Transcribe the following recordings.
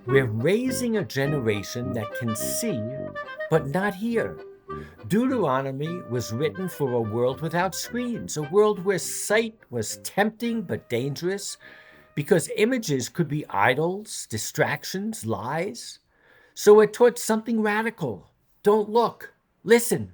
We're raising a generation that can see but not hear. Deuteronomy was written for a world without screens, a world where sight was tempting but dangerous because images could be idols, distractions, lies. So it taught something radical. Don't look, listen.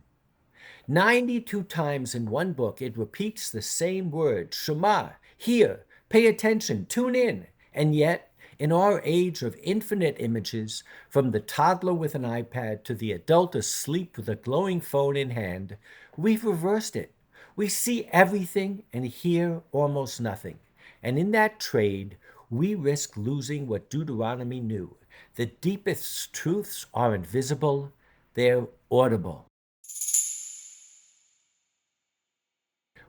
92 times in one book, it repeats the same word, Shema, hear, pay attention, tune in. And yet, in our age of infinite images, from the toddler with an iPad to the adult asleep with a glowing phone in hand, we've reversed it. We see everything and hear almost nothing. And in that trade, we risk losing what Deuteronomy knew. The deepest truths are invisible, they're audible.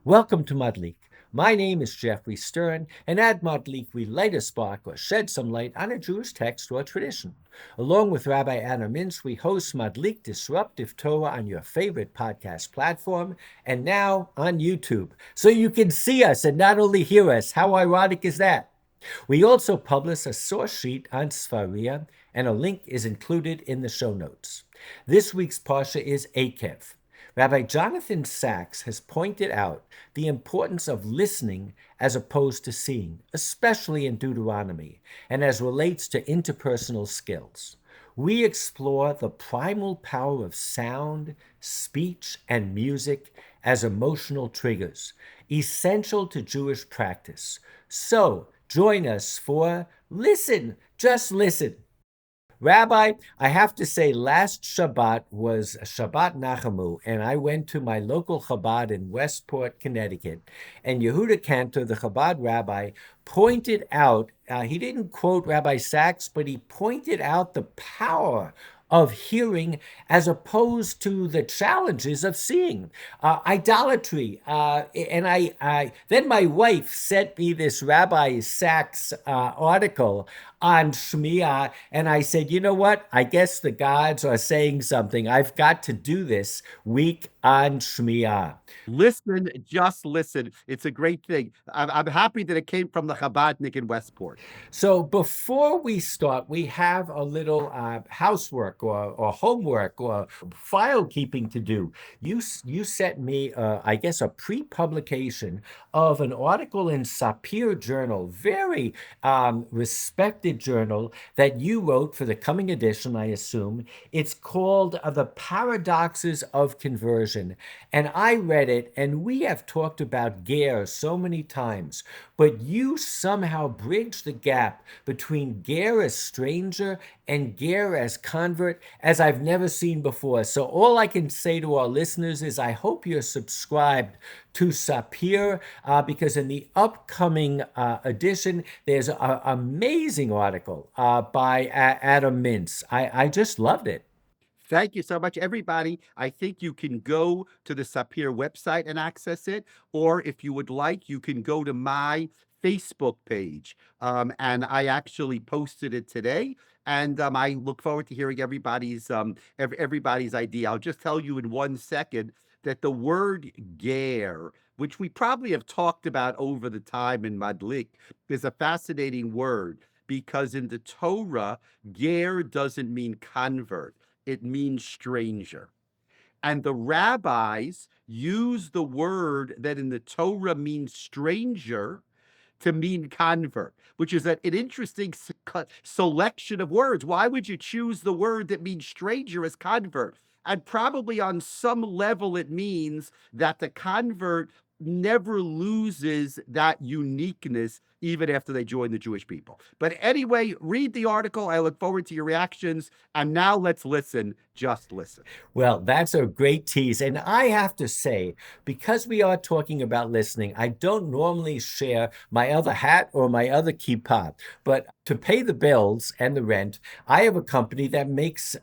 Welcome to Madlik. My name is Jeffrey Stern, and at Madlik we light a spark or shed some light on a Jewish text or tradition. Along with Rabbi Anna Mintz, we host Madlik Disruptive Torah on your favorite podcast platform, and now on YouTube, so you can see us and not only hear us. How ironic is that? We also publish a source sheet on Sfaria, and a link is included in the show notes. This week's Parsha is Akev. Rabbi Jonathan Sachs has pointed out the importance of listening as opposed to seeing, especially in Deuteronomy, and as relates to interpersonal skills. We explore the primal power of sound, speech, and music as emotional triggers, essential to Jewish practice. So, join us for Listen, Just Listen. Rabbi, I have to say, last Shabbat was Shabbat Nachamu, and I went to my local Chabad in Westport, Connecticut, and Yehuda Cantor, the Chabad rabbi, pointed out, he didn't quote Rabbi Sachs, but he pointed out the power of hearing as opposed to the challenges of seeing. Idolatry. And I then my wife sent me this Rabbi Sachs article on Shmiya, and I said, you know what? I guess the gods are saying something. I've got to do this week on Shmiya. Listen, just listen. It's a great thing. I'm happy that it came from the Chabadnik in Westport. So before we start, we have a little housework or homework or file keeping to do. You sent me, I guess, a pre-publication of an article in Sapir Journal, very respected journal that you wrote for the coming edition, I assume. It's called The Paradoxes of Conversion. And I read it, and we have talked about Ger so many times, but you somehow bridge the gap between Ger as stranger and Ger as convert as I've never seen before. So all I can say to our listeners is I hope you're subscribed to Sapir because in the upcoming edition, there's an amazing article by Adam Mintz. I just loved it. Thank you so much, everybody. I think you can go to the Sapir website and access it, or if you would like, you can go to my Facebook page. And I actually posted it today, and I look forward to hearing everybody's idea. I'll just tell you in 1 second that the word "ger," which we probably have talked about over the time in Madlik, is a fascinating word because in the Torah, "ger" doesn't mean convert. It means stranger. And the rabbis use the word that in the Torah means stranger to mean convert, which is an interesting selection of words. Why would you choose the word that means stranger as convert? And probably on some level, it means that the convert never loses that uniqueness even after they join the Jewish people. But anyway, read the article. I look forward to your reactions. And now let's listen. Just listen. Well, that's a great tease. And I have to say, because we are talking about listening, I don't normally share my other hat or my other kippah. But to pay the bills and the rent, I have a company that makes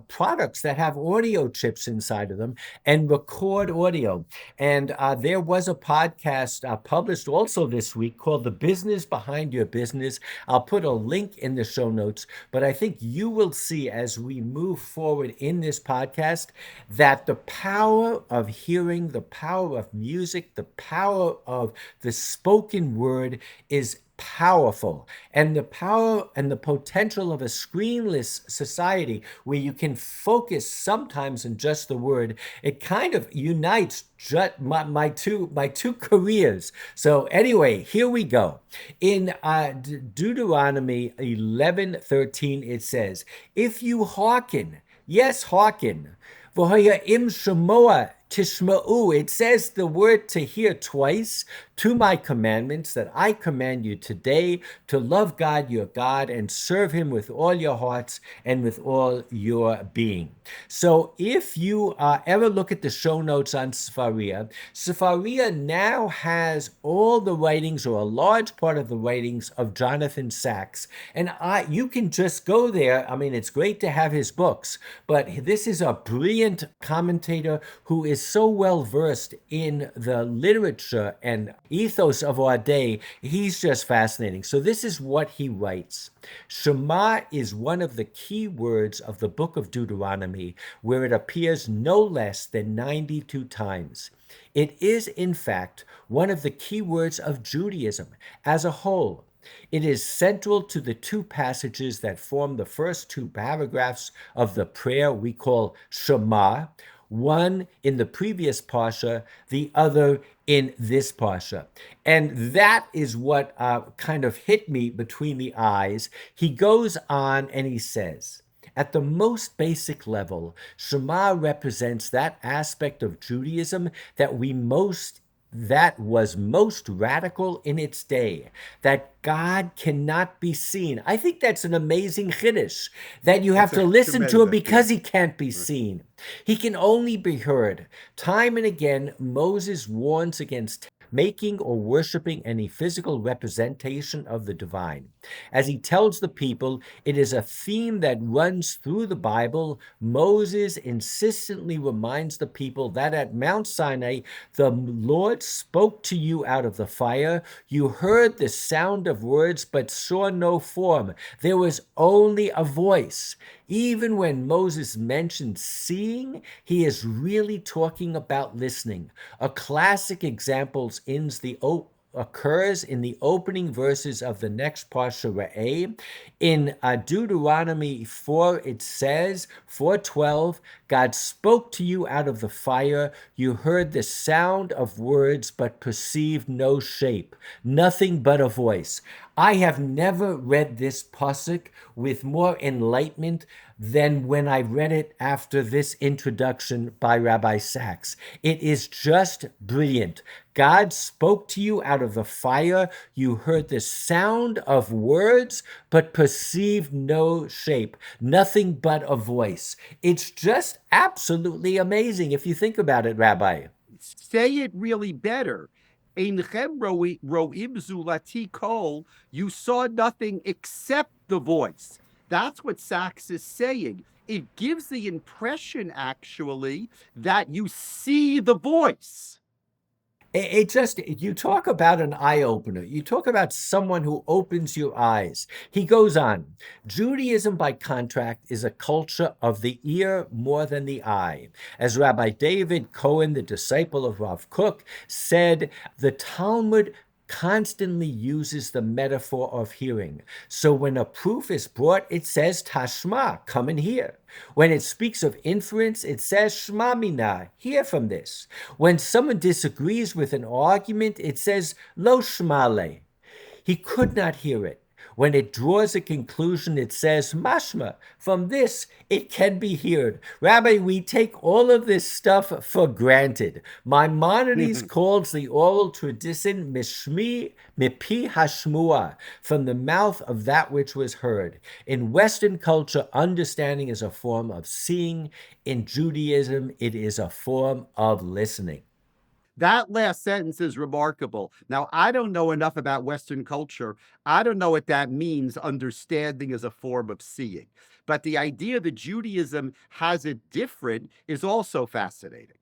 products that have audio chips inside of them and record audio. And there was a podcast published also this week called The Business Behind Your Business. I'll put a link in the show notes, but I think you will see as we move forward in this podcast that the power of hearing, the power of music, the power of the spoken word is powerful. And the power and the potential of a screenless society where you can focus sometimes on just the word, it kind of unites my two careers. So anyway, here we go. In Deuteronomy 11:13, it says, "If you hearken, yes, hearken, im shemoah tishma'u." It says the word to hear twice, "to my commandments that I command you today, to love God your God and serve him with all your hearts and with all your being." So if you ever look at the show notes on Sefaria, Sefaria now has all the writings, or a large part of the writings, of Jonathan Sacks. And you can just go there. I mean, it's great to have his books, but this is a brilliant commentator who is so well versed in the literature and ethos of our day. He's just fascinating. So this is what he writes. Shema is one of the key words of the book of Deuteronomy, where it appears no less than 92 times. It is, in fact, one of the key words of Judaism as a whole. It is central to the two passages that form the first two paragraphs of the prayer we call Shema, one in the previous parsha, the other in this parsha. And that is what kind of hit me between the eyes. He goes on and he says, at the most basic level, Shema represents that aspect of Judaism that was most radical in its day, that God cannot be seen. I think that's an amazing chiddush, that you have That's to a listen to him tremendous, yeah. because he can't be seen. He can only be heard. Time and again, Moses warns against making or worshiping any physical representation of the divine. As he tells the people, it is a theme that runs through the Bible. Moses insistently reminds the people that at Mount Sinai, the Lord spoke to you out of the fire. You heard the sound of words, but saw no form. There was only a voice. Even when Moses mentions seeing, he is really talking about listening. A classic example occurs in the opening verses of the next Parsha Re'eh. In Deuteronomy 4, it says, 4:12, God spoke to you out of the fire. You heard the sound of words, but perceived no shape, nothing but a voice. I have never read this pasuk with more enlightenment than when I read it after this introduction by Rabbi Sacks. It is just brilliant. God spoke to you out of the fire. You heard the sound of words, but perceived no shape, nothing but a voice. It's just absolutely amazing if you think about it, Rabbi. Say it really better. Einchem ro'im zulati kol. You saw nothing except the voice. That's what Sachs is saying. It gives the impression, actually, that you see the voice. You talk about an eye opener. You talk about someone who opens your eyes. He goes on, Judaism, by contrast, is a culture of the ear more than the eye. As Rabbi David Cohen, the disciple of Rav Kook, said, the Talmud constantly uses the metaphor of hearing. So when a proof is brought, it says tashma, come and hear. When it speaks of inference, it says shma mina, hear from this. When someone disagrees with an argument, it says lo shma le. He could not hear it. When it draws a conclusion, it says mashma. From this, it can be heard. Rabbi, we take all of this stuff for granted. Maimonides calls the oral tradition mishmi mipi hashmua, from the mouth of that which was heard. In Western culture, understanding is a form of seeing. In Judaism, it is a form of listening. That last sentence is remarkable. Now, I don't know enough about Western culture. I don't know what that means, understanding as a form of seeing. But the idea that Judaism has it different is also fascinating.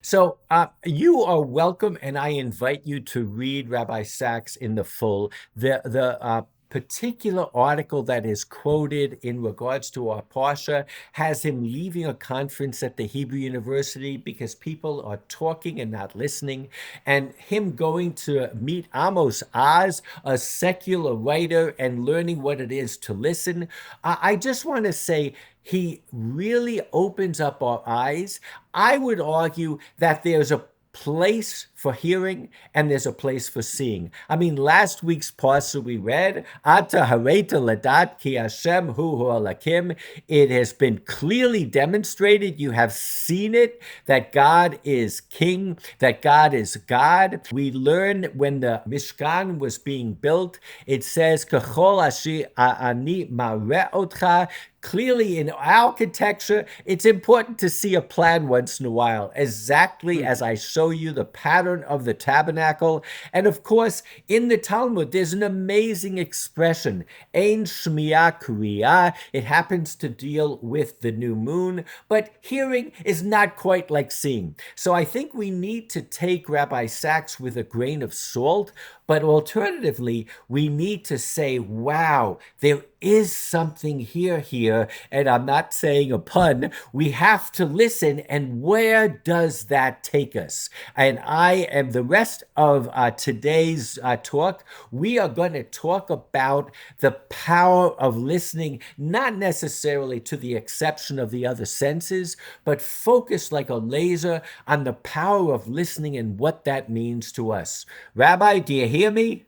So you are welcome, and I invite you to read Rabbi Sacks in the full. The particular article that is quoted in regards to our Parsha has him leaving a conference at the Hebrew University because people are talking and not listening, and him going to meet Amos Oz, a secular writer, and learning what it is to listen. I just want to say he really opens up our eyes. I would argue that there's a place for hearing and there's a place for seeing. I mean, last week's parsha we read, Ata hareta ladat ki Hashem hu ha'alakim. It has been clearly demonstrated. You have seen it that God is king, that God is God. We learn when the Mishkan was being built, it says, Kachol ashi ani mareh otcha. Clearly, in architecture, it's important to see a plan once in a while, exactly as I show you the pattern of the tabernacle. And of course, in the Talmud, there's an amazing expression, Ein Shmiya Kriya. It happens to deal with the new moon, but hearing is not quite like seeing. So I think we need to take Rabbi Sachs with a grain of salt, but alternatively, we need to say, wow, there is something here, and I'm not saying a pun. We have to listen, and where does that take us? And I am the rest of today's talk. We are going to talk about the power of listening, not necessarily to the exception of the other senses, but focus like a laser on the power of listening and what that means to us. Rabbi, do you hear me?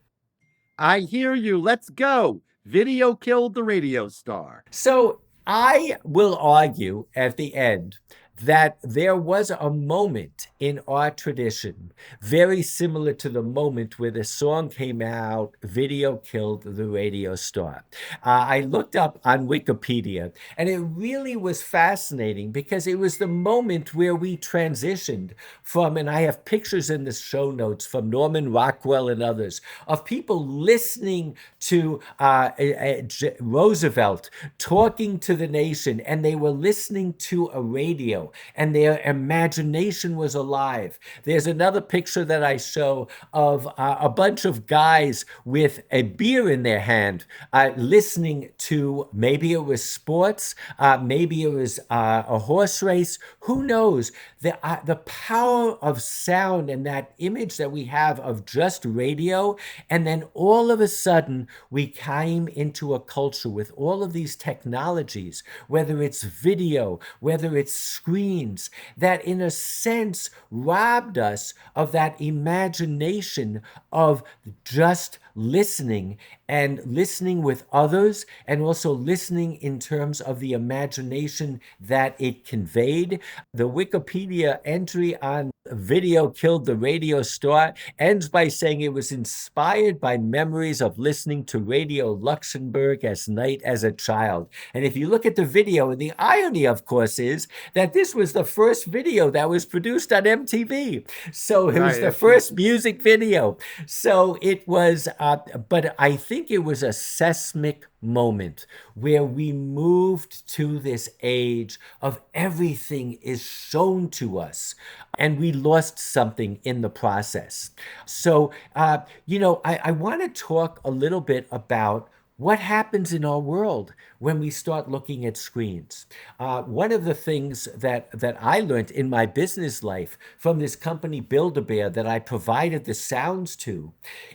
I hear you. Let's go. Video killed the radio star. So I will argue at the end that there was a moment in our tradition very similar to the moment where the song came out, Video Killed the Radio Star. I looked up on Wikipedia, and it really was fascinating because it was the moment where we transitioned from, and I have pictures in the show notes from Norman Rockwell and others, of people listening to Roosevelt talking to the nation, and they were listening to a radio, and their imagination was alive. There's another picture that I show of a bunch of guys with a beer in their hand, listening to, maybe it was sports, maybe it was a horse race, who knows? The power of sound and that image that we have of just radio, and then all of a sudden we came into a culture with all of these technologies, whether it's video, whether it's screens, that in a sense robbed us of that imagination of just listening, and listening with others, and also listening in terms of the imagination that it conveyed. The Wikipedia entry on Video Killed the Radio Star ends by saying it was inspired by memories of listening to Radio Luxembourg as night as a child. And if you look at the video, and the irony, of course, is that this was the first video that was produced on MTV. So it was the first music video. So it was, but I think it was a seismic moment where we moved to this age of everything is shown to us, and we lost something in the process. So, I want to talk a little bit about what happens in our world when we start looking at screens. One of the things that I learned in my business life from this company Build-A-Bear that I provided the sounds to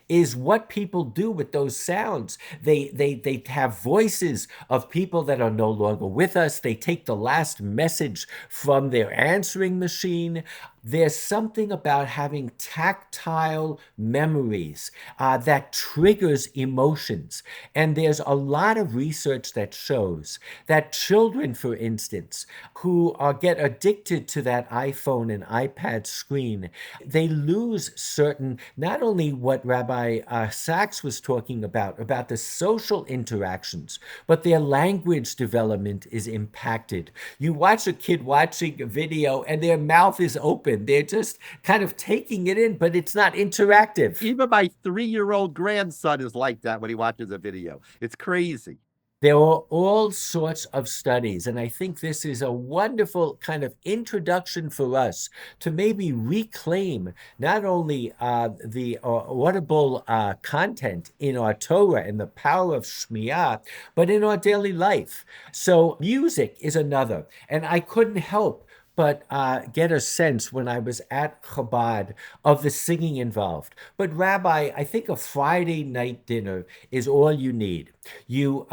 is what people do with those sounds. They have voices of people that are no longer with us. They take the last message from their answering machine. There's something about having tactile memories that triggers emotions. And there's a lot of research that shows that children, for instance, who get addicted to that iPhone and iPad screen, they lose certain, not only what Rabbi Sachs was talking about the social interactions, but their language development is impacted. You watch a kid watching a video and their mouth is open. They're just kind of taking it in, but it's not interactive. Even my 3-year-old grandson is like that when he watches a video. It's crazy. There are all sorts of studies, and I think this is a wonderful kind of introduction for us to maybe reclaim not only the audible content in our Torah and the power of Shmiah, but in our daily life. So, music is another, and I couldn't help but get a sense when I was at Chabad of the singing involved. But Rabbi, I think a Friday night dinner is all you need. You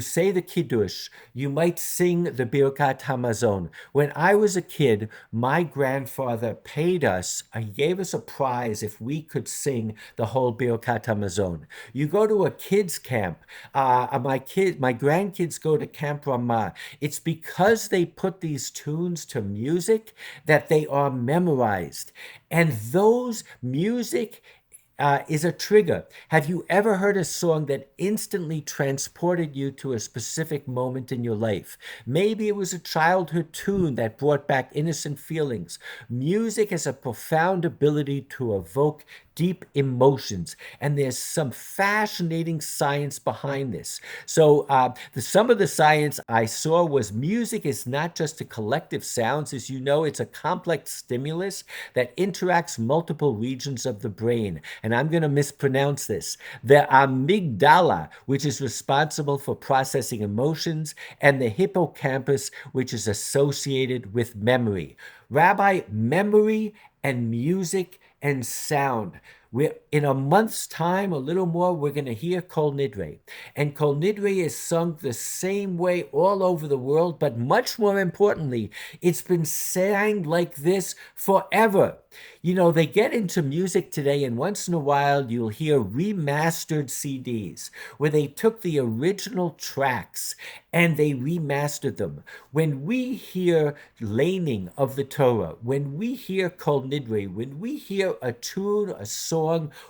say the Kiddush. You might sing the Birkat Hamazon. When I was a kid, my grandfather paid us. He gave us a prize if we could sing the whole Birkat Hamazon. You go to a kids camp. My grandkids go to Camp Ramah. It's because they put these tunes to music that they are memorized, and those music is a trigger. Have you ever heard a song that instantly transported you to a specific moment in your life? Maybe it was a childhood tune that brought back innocent feelings. Music has a profound ability to evoke deep emotions, and there's some fascinating science behind this. So, some of the science I saw was music is not just a collective sounds. As you know, it's a complex stimulus that interacts multiple regions of the brain. And I'm going to mispronounce this. The amygdala, which is responsible for processing emotions, and the hippocampus, which is associated with memory. Rabbi, memory and music and sound. We're in a month's time, a little more, we're going to hear Kol Nidre. And Kol Nidre is sung the same way all over the world, but much more importantly, it's been sang like this forever. You know, they get into music today, and once in a while, you'll hear remastered CDs where they took the original tracks and they remastered them. When we hear laning of the Torah, when we hear Kol Nidre, when we hear a tune, a song,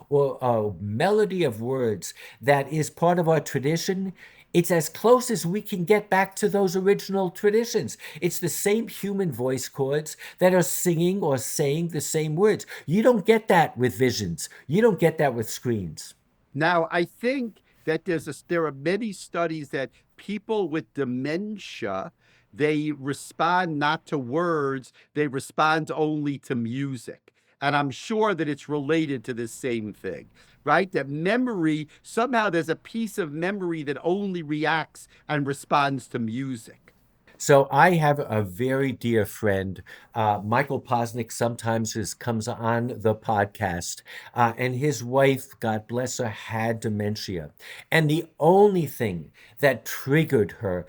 or a melody of words that is part of our tradition, it's as close as we can get back to those original traditions. It's the same human voice chords that are singing or saying the same words. You don't get that with visions. You don't get that with screens. Now, I think that there are many studies that people with dementia, they respond not to words, they respond only to music. And I'm sure that it's related to this same thing, right? That memory, somehow there's a piece of memory that only reacts and responds to music. So I have a very dear friend, Michael Posnick. Sometimes comes on the podcast, and his wife, God bless her, had dementia, and the only thing that triggered her,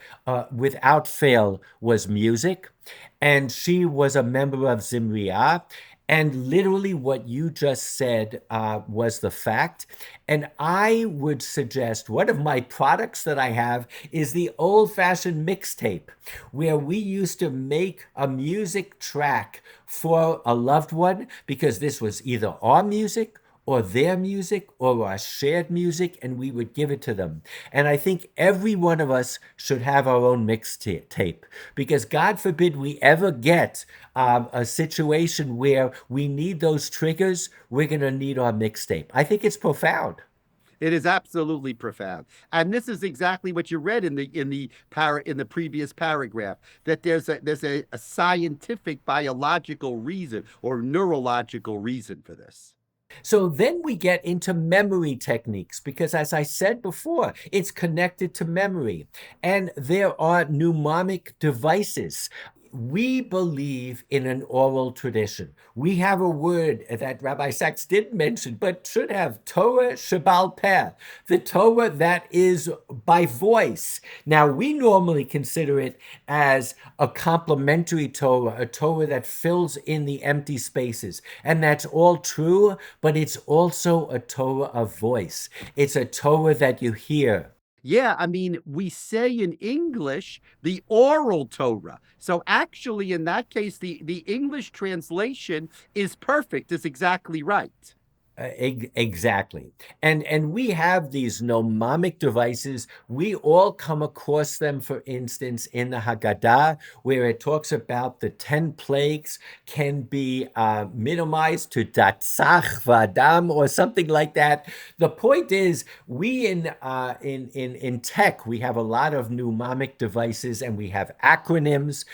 without fail, was music, and she was a member of Zimriah. And literally, what you just said was the fact. And I would suggest one of my products that I have is the old fashioned mixtape, where we used to make a music track for a loved one because this was either our music or their music or our shared music, and we would give it to them. And I think every one of us should have our own mixtape because God forbid we ever get a situation where we need those triggers, we're going to need our mixtape. I think it's profound. It is absolutely profound. And this is exactly what you read in the previous paragraph, that there's a scientific biological reason or neurological reason for this. So then we get into memory techniques because, as I said before, it's connected to memory. And there are mnemonic devices. We believe in an oral tradition. We have a word that Rabbi Sachs didn't mention, but should have Torah Shebal Peh, the Torah that is by voice. Now, we normally consider it as a complementary Torah, a Torah that fills in the empty spaces. And that's all true, but it's also a Torah of voice. It's a Torah that you hear. Yeah, I mean, we say in English the oral Torah. So actually, in that case, the English translation is perfect, is exactly right. Exactly. And we have these mnemonic devices. We all come across them, for instance, in the Haggadah, where it talks about the 10 plagues can be minimized to datzach vadam or something like that. The point is, we in tech, we have a lot of mnemonic devices and we have acronyms.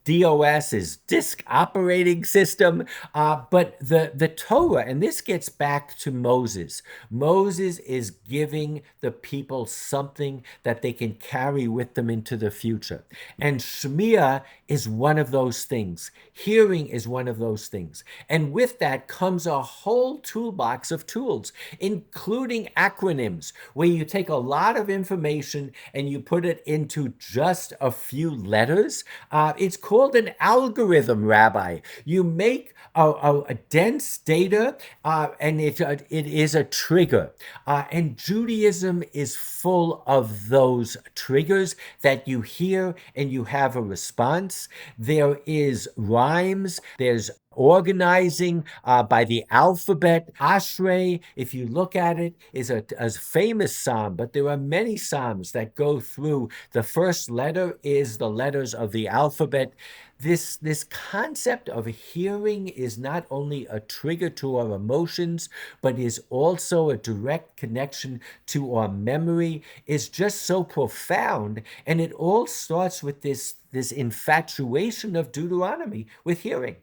DOS is Disk Operating System. But the Torah, and this gets back to Moses. Moses is giving the people something that they can carry with them into the future. And Shmiya is one of those things. Hearing is one of those things. And with that comes a whole toolbox of tools, including acronyms, where you take a lot of information and you put it into just a few letters. It's called an algorithm, Rabbi. You make a dense data, and it is a trigger. And Judaism is full of those triggers that you hear and you have a response. There is rhymes, there's organizing by the alphabet. Ashrei, if you look at it, is a famous psalm, but there are many psalms that go through. The first letter is the letters of the alphabet. This concept of hearing is not only a trigger to our emotions, but is also a direct connection to our memory, is just so profound. And it all starts with this infatuation of Deuteronomy with hearing.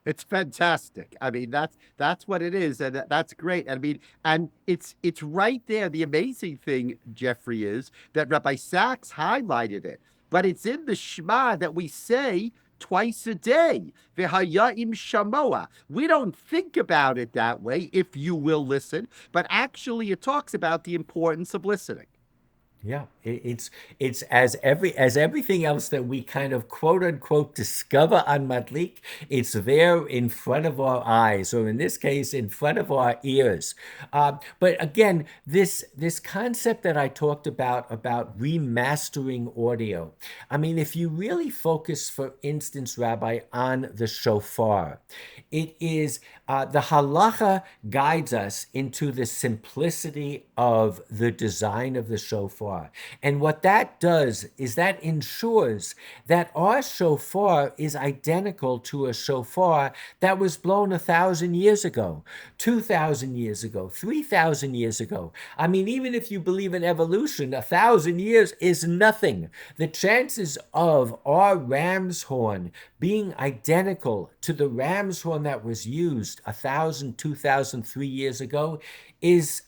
It's fantastic. I mean, that's what it is, and that's great. I mean, and it's right there. The amazing thing, Jeffrey, is that Rabbi Sachs highlighted it, but it's in the Shema that we say twice a day. V'haya'im shamoa. We don't think about it that way, if you will listen, but actually it talks about the importance of listening. Yeah, it's as everything else that we kind of quote unquote discover on Madlik, it's there in front of our eyes, or in this case, in front of our ears. But again, this concept that I talked about remastering audio. I mean, if you really focus, for instance, Rabbi, on the shofar, it is the halacha guides us into the simplicity of the design of the shofar. And what that does is that ensures that our shofar is identical to a shofar that was blown 1,000 years ago, 2,000 years ago, 3,000 years ago. I mean, even if you believe in evolution, 1,000 years is nothing. The chances of our ram's horn being identical to the ram's horn that was used 1,000, 2,000, 3 years ago is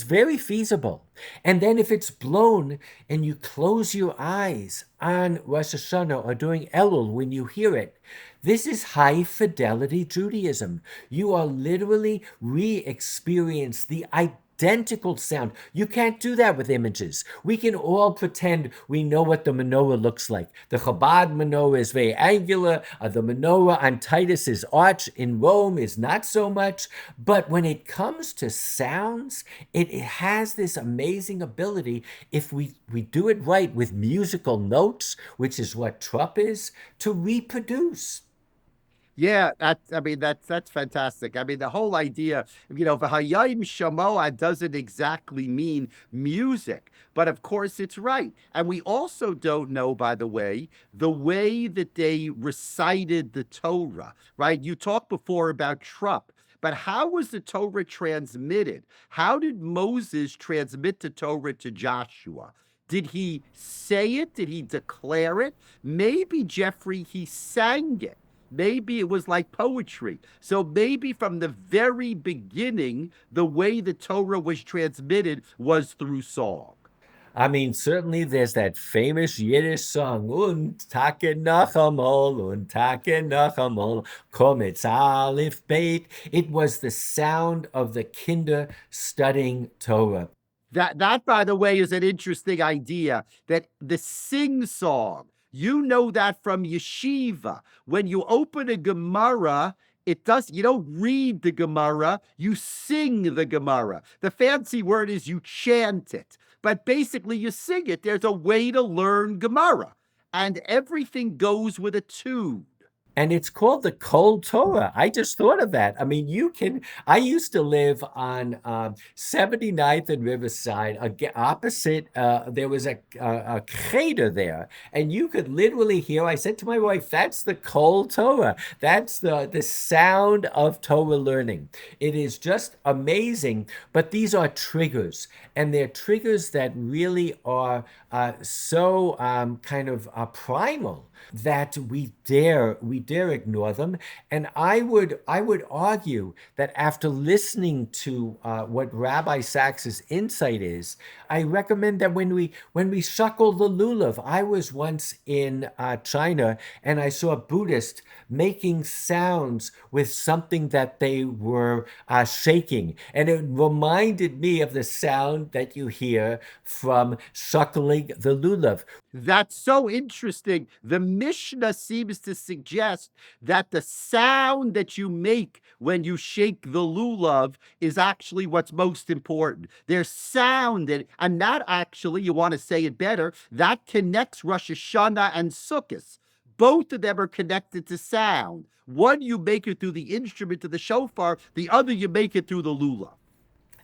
very feasible. And then if it's blown and you close your eyes on Rosh Hashanah or during Elul when you hear it, this is high fidelity Judaism. You are literally re-experience the identical sound. You can't do that with images. We can all pretend we know what the menorah looks like. The Chabad menorah is very angular. The menorah on Titus's arch in Rome is not so much. But when it comes to sounds, it has this amazing ability, if we do it right with musical notes, which is what trup is, to reproduce. Yeah, I mean that's fantastic. I mean the whole idea, V'hayayim shamoa doesn't exactly mean music, but of course it's right. And we also don't know, by the way that they recited the Torah, right? You talked before about trup, but how was the Torah transmitted? How did Moses transmit the Torah to Joshua? Did he say it? Did he declare it? Maybe, Jeffrey, he sang it. Maybe it was like poetry. So maybe from the very beginning, the way the Torah was transmitted was through song. I mean, certainly there's that famous Yiddish song, Und Tage Nachamol, Und Tage Nachamol, Kometz Aleph Beit. It was the sound of the kinder studying Torah. That, by the way, is an interesting idea. That the sing song, you know that from yeshiva. When you open a Gemara, you don't read the Gemara, you sing the Gemara. The fancy word is you chant it, but basically you sing it. There's a way to learn Gemara, and everything goes with a tune. And it's called the Cold Torah. I just thought of that. I mean, I used to live on 79th and Riverside, opposite, there was a crater there. And you could literally hear, I said to my wife, that's the Cold Torah. That's the sound of Torah learning. It is just amazing. But these are triggers. And they're triggers that really are so kind of primal that we dare ignore them. And I would argue that after listening to what Rabbi Sachs's insight is, I recommend that when we suckle the lulav. I was once in China, and I saw a Buddhist making sounds with something that they were shaking, and it reminded me of the sound that you hear from suckling the lulav. That's so interesting. The Mishnah seems to suggest that the sound that you make when you shake the lulav is actually what's most important. There's sound, and that actually, you want to say it better, that connects Rosh Hashanah and Sukkot. Both of them are connected to sound. One, you make it through the instrument of the shofar, the other, you make it through the lulav.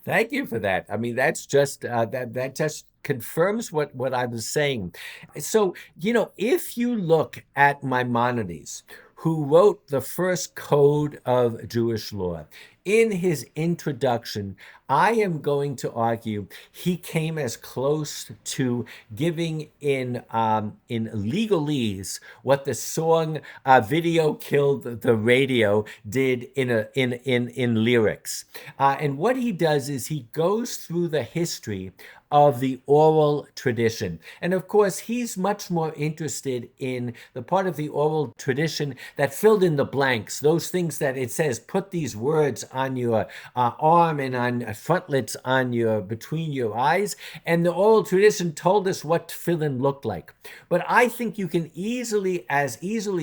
Thank you for that. I mean, that's just that just confirms what I was saying. So, if you look at Maimonides, who wrote the first code of Jewish law, in his introduction, I am going to argue he came as close to giving in legalese what the song "Video Killed the Radio" did in lyrics. And what he does is he goes through the history of the oral tradition. And of course, he's much more interested in the part of the oral tradition that filled in the blanks, those things that it says, put these words on your arm and on frontlets on between your eyes. And the oral tradition told us what fill-in looked like. But I think you can easily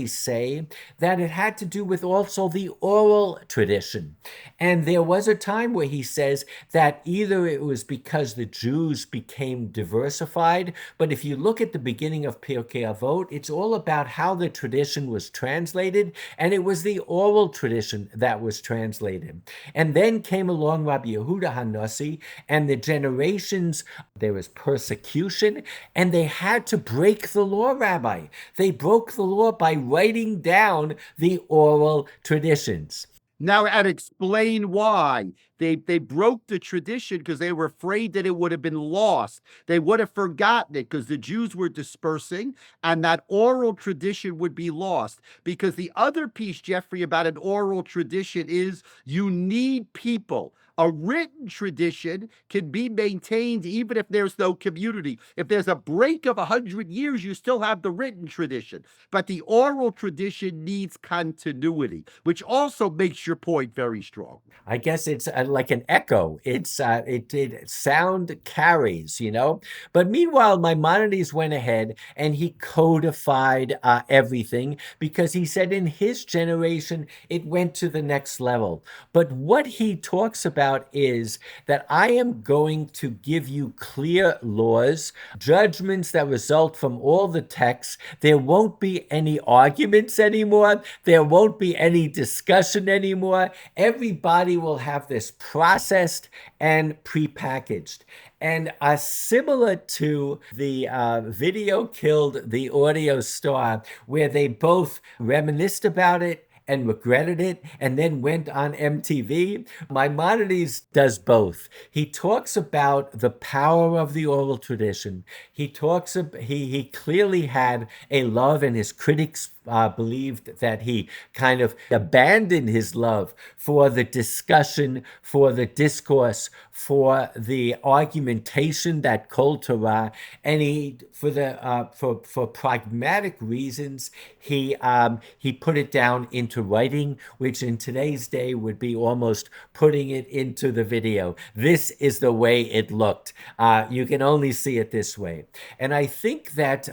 say that it had to do with also the oral tradition. And there was a time where he says that either it was because the Jews became diversified, but if you look at the beginning of Pirkei Avot, it's all about how the tradition was translated, and it was the oral tradition that was translated. And then came along Rabbi Yehuda Hanassi, and the generations, there was persecution, and they had to break the law, Rabbi. They broke the law by writing down the oral traditions. Now, and explain why. They broke the tradition because they were afraid that it would have been lost. They would have forgotten it because the Jews were dispersing, and that oral tradition would be lost. Because the other piece, Jeffrey, about an oral tradition is you need people. A written tradition can be maintained even if there's no community. If there's a break of 100 years, you still have the written tradition. But the oral tradition needs continuity, which also makes your point very strong. I guess it's like an echo. It sound carries. But meanwhile, Maimonides went ahead and he codified everything because he said in his generation it went to the next level. But what he talks about is that I am going to give you clear laws, judgments that result from all the texts. There won't be any arguments anymore. There won't be any discussion anymore. Everybody will have this processed and prepackaged. And similar to the video killed the audio star, where they both reminisced about it and regretted it and then went on MTV. Maimonides does both. He talks about the power of the oral tradition. He clearly had a love, and his critics believed that he kind of abandoned his love for the discussion, for the discourse, for the argumentation that Kol Torah, and for pragmatic reasons, he put it down into writing, which in today's day would be almost putting it into the video. This is the way it looked. You can only see it this way, and I think that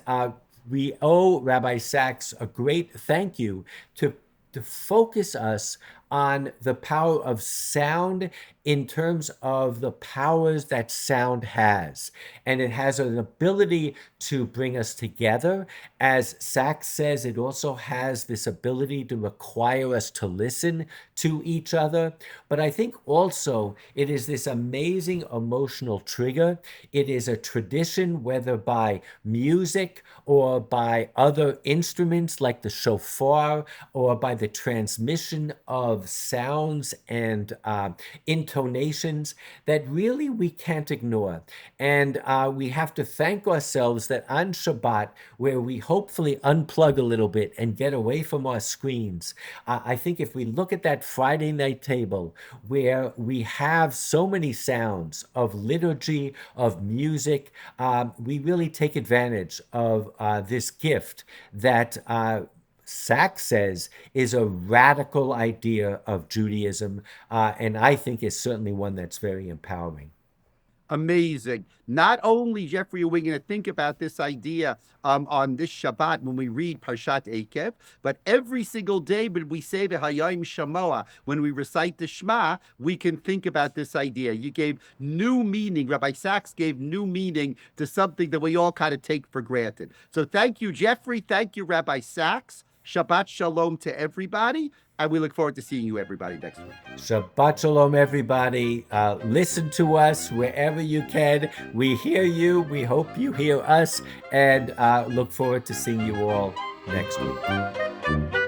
we owe Rabbi Sachs a great thank you to focus us on the power of sound in terms of the powers that sound has. And it has an ability to bring us together. As Sachs says, it also has this ability to require us to listen to each other. But I think also it is this amazing emotional trigger. It is a tradition, whether by music or by other instruments like the shofar, or by the transmission of sounds and intonations, that really we can't ignore. And we have to thank ourselves that on Shabbat, where we hopefully unplug a little bit and get away from our screens, I think if we look at that Friday night table where we have so many sounds of liturgy, of music, we really take advantage of this gift that Sachs says is a radical idea of Judaism, and I think is certainly one that's very empowering. Amazing. Not only, Jeffrey, are we going to think about this idea on this Shabbat when we read Parshat Ekev, but every single day when we say the Hayom Shamoah, when we recite the Shema, we can think about this idea. You gave new meaning. Rabbi Sachs gave new meaning to something that we all kind of take for granted. So thank you, Jeffrey. Thank you, Rabbi Sachs. Shabbat Shalom to everybody. And we look forward to seeing you, everybody, next week. Shabbat Shalom, everybody. Listen to us wherever you can. We hear you. We hope you hear us. And look forward to seeing you all next week.